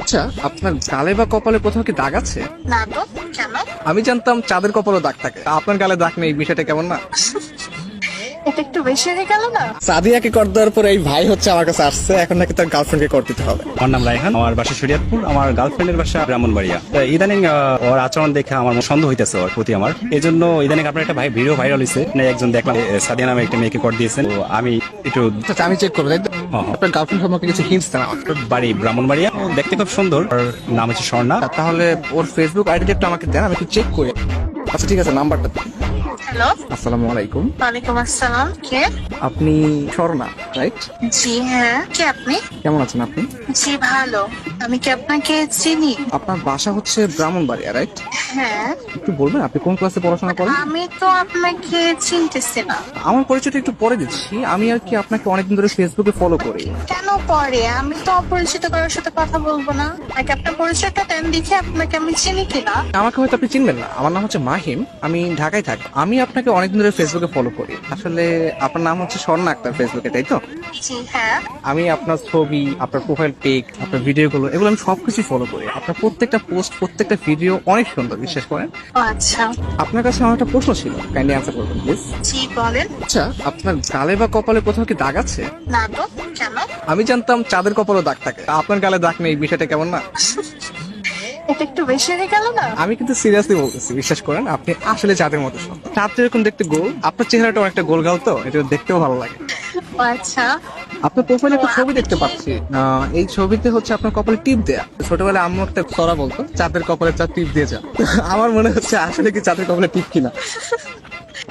আচ্ছা, আপনার গালে বা কপালে কোথাও কি দাগ আছে? না তো, কেন? আমি জানতাম চাঁদের কপালে দাগ থাকে, আপনার গালে দাগ নেই, বিষয়টা কেমন না? এটা একটু বেশি হয়ে গেল না? সাদিয়াকে কর দেওয়ার পরে এই ভাই হচ্ছে আমার কাছে আসছে, এখন নাকি তার গার্লফ্রেন্ডকে কর দিতে হবে। আমার নাম রায়হান, আমার বাসা শরীয়তপুর, আমার গার্লফ্রেন্ডের বাসা ব্রাহ্মণবাড়িয়া। ইদানিং ওর আচরণ দেখে আমার সন্দেহ হইতেছে ওর প্রতি আমার। এই জন্য ইদানিং আপনার একটা ভিডিও ভাইরাল হয়েছে, একজন দেখলাম সাদিয়া নামে একটা মেয়েকে কর দিয়েছেন। তো আমি একটু আচ্ছা, আমি চেক করবো, তাই তো? হ্যাঁ। আপনার গার্লফ্রেন্ড সম্পর্কে কিছু হিন্টস দেন আমাকে। বাড়ি ব্রাহ্মণবাড়িয়া, ও দেখতে খুব সুন্দর, ওর নাম হচ্ছে স্বর্ণা। তাহলে ওর ফেসবুক আইডিটা একটু আমাকে দেন, আমি একটু চেক করি। আচ্ছা ঠিক আছে, নাম্বারটা দিন। হ্যালো, আসসালামু আলাইকুম। ওয়ালাইকুম আসসালাম। কে? আপনি স্বর্ণা, রাইট? জি হ্যাঁ, কে আপনি? কেমন আছেন আপনি? জি ভালো। আমি কি আপনাকে চিনি? আপনার বাসা হচ্ছে ব্রাহ্মণবাড়িয়া, রাইট? হ্যাঁ। একটু বলবেন আপনি কোন ক্লাসে পড়াশোনা করেন? আমি তো আপনাকে চিনতেছি না। আমার পরিচয়টা একটু পরে দিচ্ছি। আমি আর কি আপনাকে অনেকদিন ধরে ফেসবুকে ফলো করি। কেন পরে? আমি তো অপরিচিত কারোর সাথে কথা বলবো না। আগে আপনার পরিচয়টা দেন, দেখি আপনাকে আমি চিনি কিনা। আমাকে হয়তো আপনি চিনবেন না, আমার নাম হচ্ছে মাহিম, আমি ঢাকায় থাকি। আমি আপনাকে অনেকদিন ধরে ফেসবুকে ফলো করি। আসলে আপনার নাম হচ্ছে স্বর্ণা আক্তার ফেসবুকে, তাই তো? জি হ্যাঁ। আমি আপনার ছবি, আপনার প্রোফাইল পিক, আপনার ভিডিওগুলো, এগুলো আমি সবকিছু ফলো করি। আপনার প্রত্যেকটা পোস্ট, প্রত্যেকটা ভিডিও অনেক সুন্দর, বিশ্বাস করেন। ও আচ্ছা। আপনার কাছে আমার একটা প্রশ্ন ছিল, কাইন্ডলি অ্যান্সার করবেন প্লিজ। জি বলেন। আচ্ছা, আপনার গালে বা কপালে কোথাও কি দাগ আছে? না তো, কেন? আমি জানতাম চাঁদের কপালে দাগ থাকে, আপনার গালে দাগ নেই, বিষয়টা কেমন না? এটা একটু বেশি হয়ে গেল না? আমি কিন্তু সিরিয়াসলি বলতেছি, বিশ্বাস করেন, আপনি আসলে চাঁদের মতো সুন্দর। চাঁদ যেরকম দেখতে গোল, আপনার চেহারাটা অনেকটা গোল গাল, তো এটা দেখতেও ভালো লাগে। ও আচ্ছা। আপনার প্রোফাইলে একটা ছবি দেখতে পাচ্ছি, এই ছবিতে হচ্ছে আপনার কপালে টিপ দেয়া। ছোটবেলায় আম্মু একটা ছড়া বলতো, চাঁদের কপালে চাঁদ টিপ দিয়ে যা। আমার মনে হচ্ছে আসলে কি চাঁদের কপালে টিপ কিনা।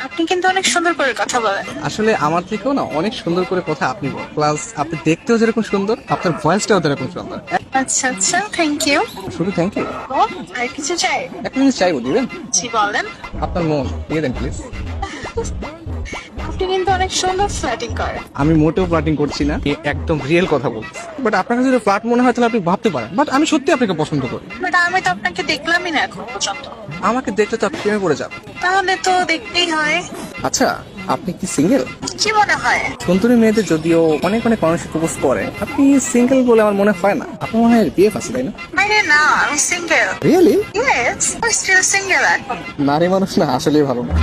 আপনি কিন্তু অনেক সুন্দর করে কথা বলেন। আসলে আমার থেকেও না অনেক সুন্দর করে কথা আপনি বলেন, প্লাস আপনি দেখতেও যেরকম সুন্দর, আপনার ভয়েসটাও যেরকম সুন্দর। আচ্ছা আচ্ছা, থ্যাংক ইউ। শুধু থ্যাংক ইউ। ও, আর কিছু চাই? একটা জিনিস চাইবো, দিবেন? জি বলেন। আপনার মন দিয়ে দেন প্লিজ। আপনি কিন্তু অনেক সুন্দর ফ্ল্যাটিং করেন। আমি মোটেও ফ্লার্টিং করছি না, একদম রিয়েল কথা বলছি। বাট আপনার কাছে যদি ফ্লার্ট মনে হয় তাহলে আপনি ভাবতে পারেন, বাট আমি সত্যি আপনাকে পছন্দ করি। বাট আমি তো আপনাকে দেখলামই না এখন পর্যন্ত। আমাকে দেখলে তো আপনি প্রেমে পড়ে যাবেন। তাহলে তো দেখতেই হয়। আচ্ছা, আপনি কি সিঙ্গেল? কি মনে হয়? সুন্দরী মেয়েদের যদিও অনেক অনেক মানুষ প্রপোজ করে, আপনি সিঙ্গেল বলে আমার মনে হয় না। আপনার মনে হয় বিয়ে আছে, তাই না? আরে না, আমি সিঙ্গেল। রিয়েলি? ইয়েস, আমি স্টিল সিঙ্গেল এখন। নারী মানুষ না আসলেই ভালো না।